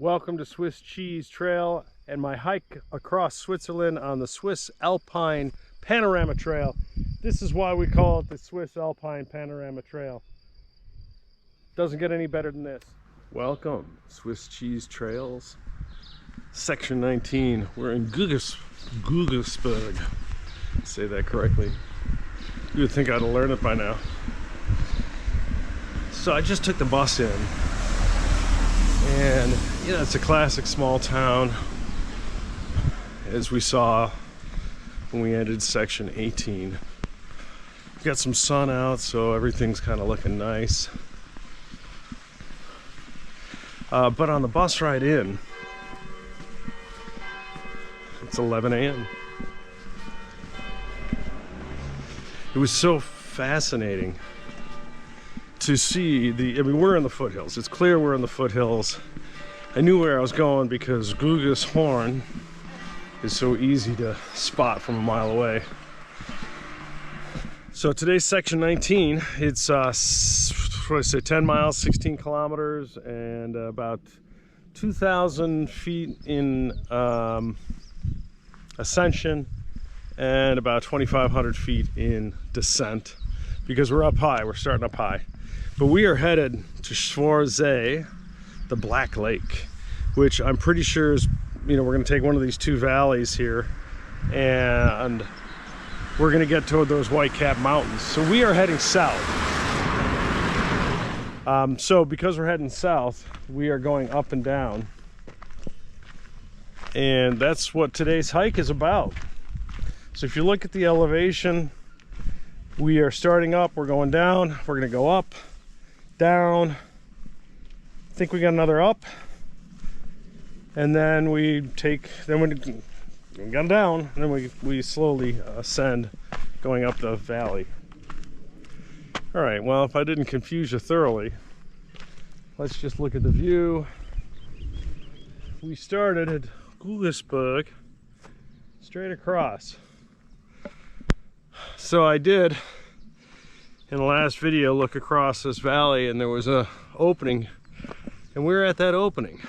Welcome to Swiss Cheese Trail and my hike across Switzerland on the Swiss Alpine Panorama Trail. This is why we call it the Swiss Alpine Panorama Trail. Doesn't get any better than this. Welcome, Swiss Cheese Trails, Section 19. We're in Guggisberg. Say that correctly. You would think I'd have learned it by now. So I just took the bus in. And, you know, it's a classic small town, as we saw when we ended section 18. We've got some sun out, so everything's kind of looking nice. But on the bus ride in, it's 11 a.m. It was so fascinating to see we're in the foothills. It's clear we're in the foothills. I knew where I was going because Guggishorn is so easy to spot from a mile away. So today's section 19. It's what did I say, 10 miles, 16 kilometers, and about 2,000 feet in ascension and about 2,500 feet in descent, because we're up high. We're starting up high. But we are headed to Schwarzsee, the Black Lake, which I'm pretty sure is, you know, we're going to take one of these two valleys here and we're going to get toward those white-capped mountains. So we are heading south. So because we're heading south, we are going up and down. And that's what today's hike is about. So if you look at the elevation, we are starting up, we're going down, we're going to go up, down. I think we got another up, and then we got down, and then we slowly ascend, going up the valley. All right, well, if I didn't confuse you thoroughly, let's just look at the view. We started at Guggisberg, straight across. So I did, in the last video, look across this valley, and there was a opening, and we were at that opening.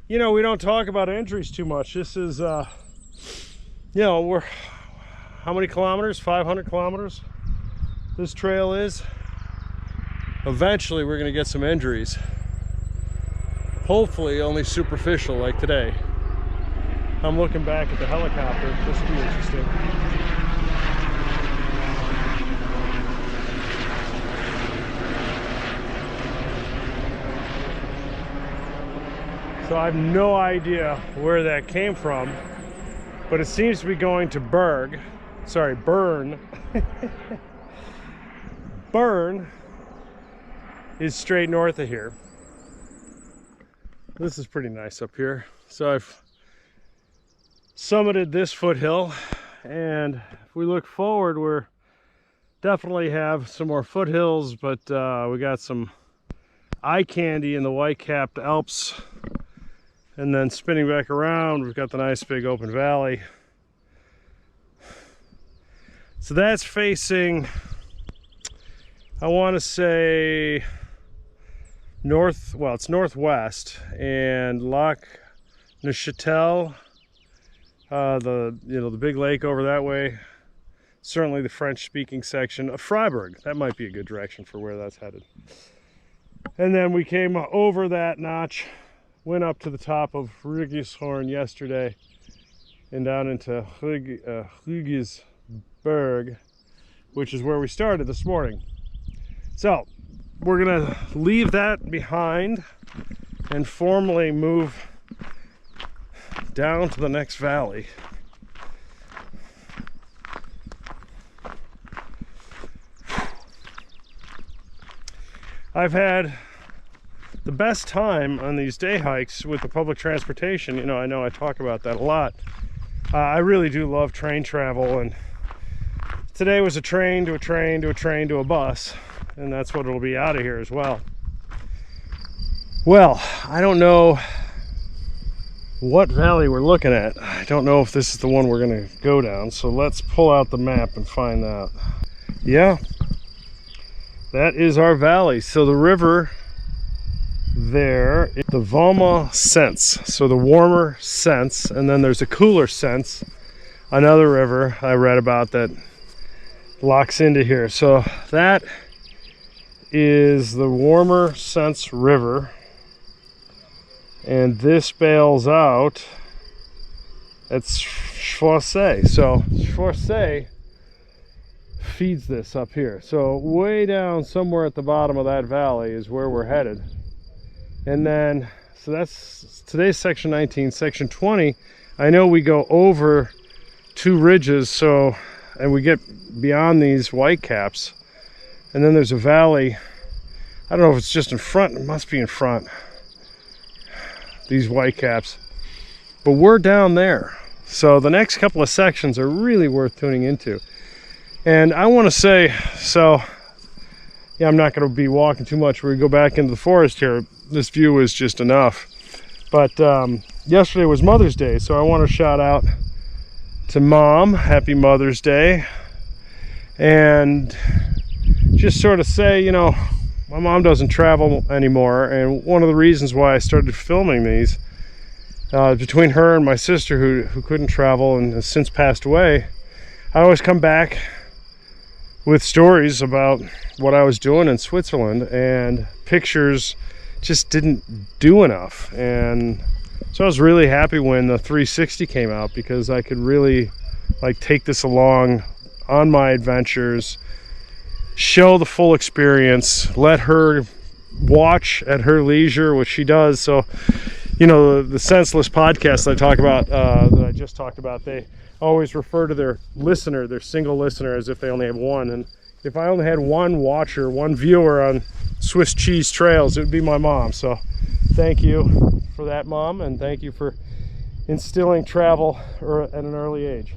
You know, we don't talk about entries too much. This is, you know, we're, how many kilometers? 500 kilometers this trail is. Eventually we're going to get some injuries. Hopefully only superficial like today. I'm looking back at the helicopter. This will be interesting. So I have no idea where that came from, but it seems to be going to Bern. Bern is straight north of here. This is pretty nice up here. So I've summited this foothill, and if we look forward, we're definitely have some more foothills, but we got some eye candy in the white-capped Alps. And then spinning back around, we've got the nice big open valley. So that's facing, I want to say, north, well, it's northwest, and Lac Neuchâtel, the big lake over that way, certainly the French-speaking section of Freiburg. That might be a good direction for where that's headed. And then we came over that notch, went up to the top of Guggishorn yesterday and down into Guggisberg, which is where we started this morning. So we're gonna leave that behind and formally move down to the next valley. I've had the best time on these day hikes with the public transportation. You know I talk about that a lot. I really do love train travel, and today was a train to a train to a train to a bus, and that's what it'll be out of here as well. Well, I don't know what valley we're looking at. I don't know if this is the one we're going to go down, so let's pull out the map and find out. Yeah, that is our valley. So the river there is the Warme Sense. So the Warmer Sense, and then there's a Cooler Sense, another river I read about that locks into here. So that is the Warmer Sense River, and this bails out at Schwarzsee. So Schwarzsee feeds this up here. So way down somewhere at the bottom of that valley is where we're headed. And then, so that's today's section 19. Section 20, I know we go over 2 ridges, so, and we get beyond these white caps, and then there's a valley. I don't know if it's just in front, it must be in front, these white caps, but we're down there. So the next couple of sections are really worth tuning into. And I want to say, so yeah, I'm not going to be walking too much. We go back into the forest here. This view is just enough. But yesterday was Mother's Day, so I want to shout out to Mom. Happy Mother's Day. And just sort of say, you know, my mom doesn't travel anymore, and one of the reasons why I started filming these, between her and my sister who couldn't travel and has since passed away, I always come back with stories about what I was doing in Switzerland, and pictures just didn't do enough. And so I was really happy when the 360 came out, because I could really like take this along on my adventures, show the full experience, let her watch at her leisure, which she does. So, you know, the Senseless podcast I talk about, that I just talked about, they always refer to their listener, their single listener, as if they only have one. And if I only had one watcher, one viewer on Swiss cheese trails, it would be my mom. So thank you for that, Mom, and thank you for instilling travel at an early age.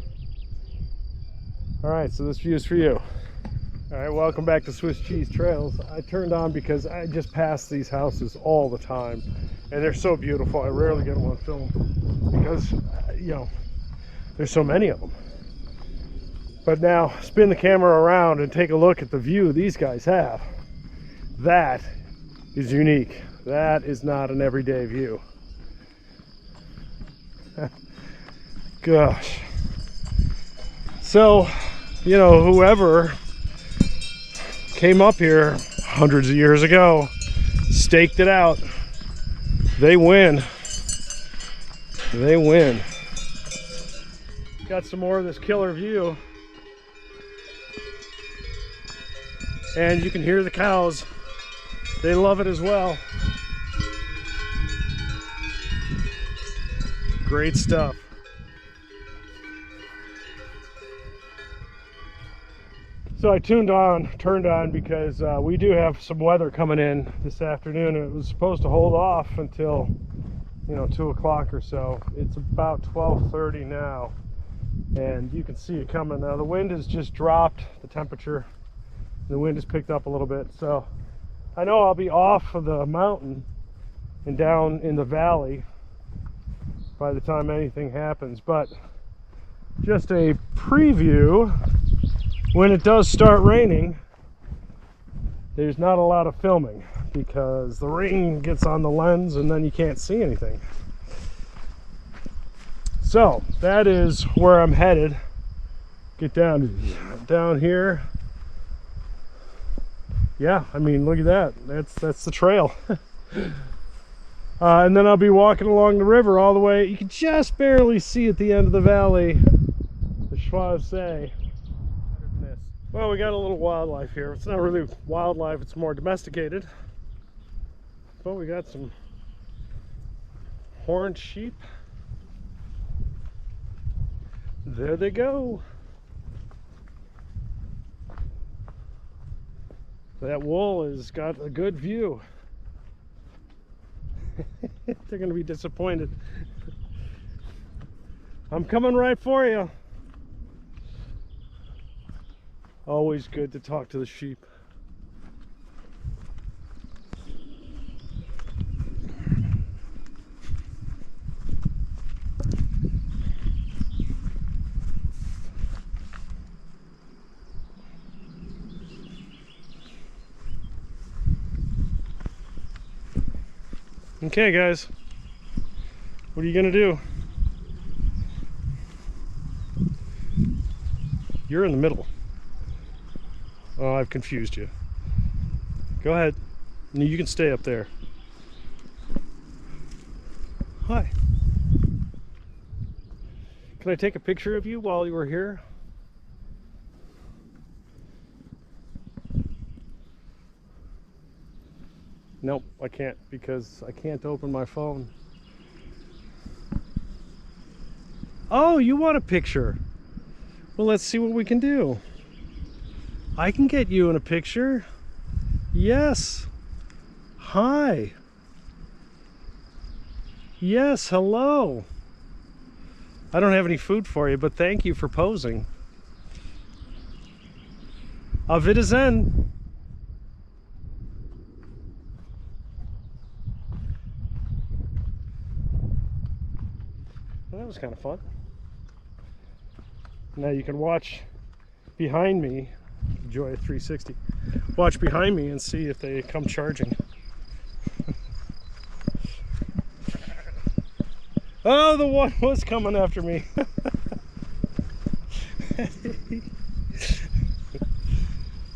All right, so this view is for you. All right, welcome back to Swiss Cheese Trails. I turned on because I just pass these houses all the time, and they're so beautiful. I rarely get one filmed because, you know, there's so many of them. But now, spin the camera around and take a look at the view these guys have. That is unique. That is not an everyday view. Gosh. So, you know, whoever came up here hundreds of years ago, staked it out, they win. They win. Got some more of this killer view, and you can hear the cows. They love it as well. Great stuff. So I turned on because we do have some weather coming in this afternoon. It was supposed to hold off until, you know, 2 o'clock or so. It's about 12:30 now, and you can see it coming. Now the wind has just dropped, the temperature. The wind has picked up a little bit, so I know I'll be off of the mountain and down in the valley by the time anything happens. But just a preview, when it does start raining, there's not a lot of filming because the rain gets on the lens and then you can't see anything. So that is where I'm headed. Get down here. Yeah, I mean, look at that. That's the trail. And then I'll be walking along the river all the way. You can just barely see at the end of the valley the Schwarzsee. Well, we got a little wildlife here. It's not really wildlife, it's more domesticated. But we got some horned sheep. There they go. That wool has got a good view. They're going to be disappointed. I'm coming right for you. Always good to talk to the sheep. Okay, guys. What are you gonna do? You're in the middle. Oh, I've confused you. Go ahead. You can stay up there. Hi. Can I take a picture of you while you were here? Nope, I can't because I can't open my phone. Oh, you want a picture? Well, let's see what we can do. I can get you in a picture. Yes. Hi. Yes, hello. I don't have any food for you, but thank you for posing. Auf Wiedersehen. Well, that was kind of fun. Now you can watch behind me, enjoy a 360. Watch behind me and see if they come charging. Oh, the one was coming after me.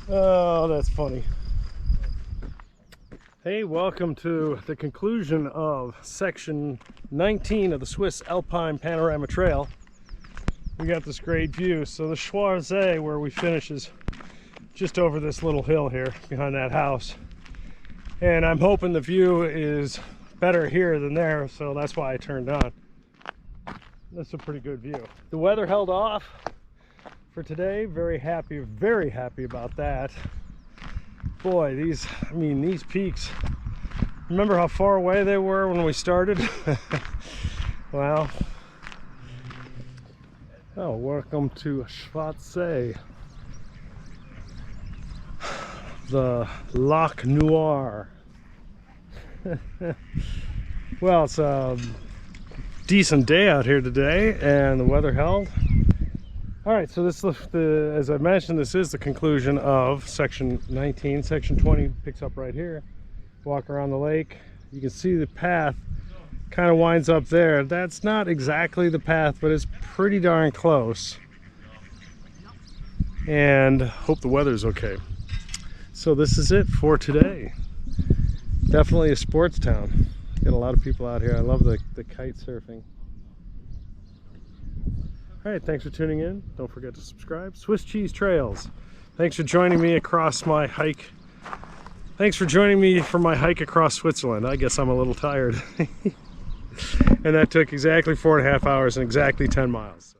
Oh, that's funny. Hey, welcome to the conclusion of section 19 of the Swiss Alpine Panorama Trail. We got this great view. So the Schwarzsee, where we finish, is just over this little hill here behind that house. And I'm hoping the view is better here than there, so that's why I turned on. That's a pretty good view. The weather held off for today. Very happy about that. Boy, these peaks. Remember how far away they were when we started? Wow. Oh, welcome to Schwarzsee. The Lac Noir. Well, it's a decent day out here today, and the weather held. All right, so this is as I mentioned, this is the conclusion of section 19. Section 20 picks up right here. Walk around the lake. You can see the path kind of winds up there. That's not exactly the path, but it's pretty darn close. And hope the weather's okay. So this is it for today. Definitely a sports town. Got a lot of people out here. I love the kite surfing. All right, thanks for tuning in. Don't forget to subscribe. Swiss Cheese Trails. Thanks for joining me across my hike. Thanks for joining me for my hike across Switzerland. I guess I'm a little tired. And that took exactly 4.5 hours and exactly 10 miles.